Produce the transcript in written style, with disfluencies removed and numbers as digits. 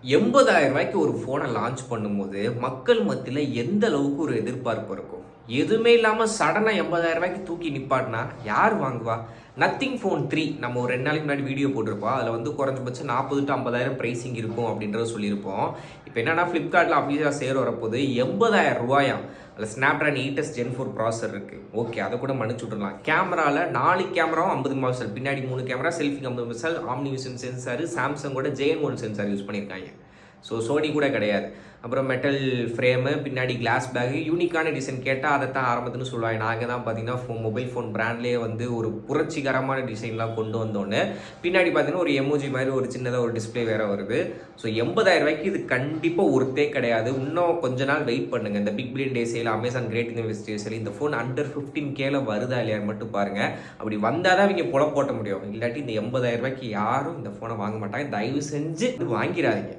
ரூ. 80,000 ஒரு ஃபோனை லான்ச் பண்ணும்போது மக்கள் மத்தியில் எந்த அளவுக்கு ஒரு எதிர்பார்ப்பு இருக்கும். எதுவுமே இல்லாமல் சடனாக ரூ. 80,000 தூக்கி நிப்பாட்டினா யார் வாங்குவா? நத்திங் ஃபோன் 3 நம்ம ஒரு 2 நாளைக்கு முன்னாடி வீடியோ போட்டிருப்போம். அதில் வந்து குறைஞ்சபட்சம் 40 to 50,000 ப்ரைஸிங் இருக்கும் அப்படின்றத சொல்லியிருப்போம். இப்போ என்னன்னா ஃப்ளிப்கார்ட்டில் அஃபீஷியலாக சேர் வரப்போது ரூ. 80,000 அதில் ஸ்னாப்ட்ராகன் 8s Gen 4 ப்ராசர் இருக்குது. ஓகே, அதை கூட மன்னிச்சு விட்டுடலாம். கேமராவில் 4 கேமராவும் 50 மெகாபிக்சல், பின்னாடி 3 கேமரா, செல்ஃபிக்கு 50 மெகாபிக்சல், ஆம்னிவிஷன் சென்சார், சாம்சங்கோட JN1 சென்சார் யூஸ் பண்ணியிருக்காங்க. சோனி கூட கிடையாது. அப்புறம் மெட்டல் ஃப்ரேமு, பின்னாடி கிளாஸ் பேக்கு, யூனிக்கான டிசைன் கேட்டால் அதை தான் ஆரம்பத்துன்னு சொல்லுவாங்க. நாங்கள் தான் பார்த்தீங்கன்னா மொபைல் ஃபோன் பிராண்ட்லேயே வந்து ஒரு புரட்சிகரமான டிசைன்லாம் கொண்டு வந்தோன்னே பின்னாடி பார்த்தீங்கன்னா ஒரு எமோஜி மாதிரி ஒரு சின்னதாக ஒரு டிஸ்பிளே வேறு வருது. ஸோ 80,000 இது கண்டிப்பாக ஒருத்தே கிடையாது. இன்னும் கொஞ்ச நாள் வெயிட் பண்ணுங்கள். இந்த big billion day sale, Amazon great invest day sale, இந்த ஃபோன் அண்டர் 15K வருதா இல்லையான்னு மட்டும் பாருங்கள். அப்படி வந்தால் தான் இவங்க புல போட்ட முடியும். இல்லாட்டி இந்த 80,000 யாரும் இந்த ஃபோனை வாங்க மாட்டாங்க. தயவு செஞ்சு இது வாங்கிடாதீங்க.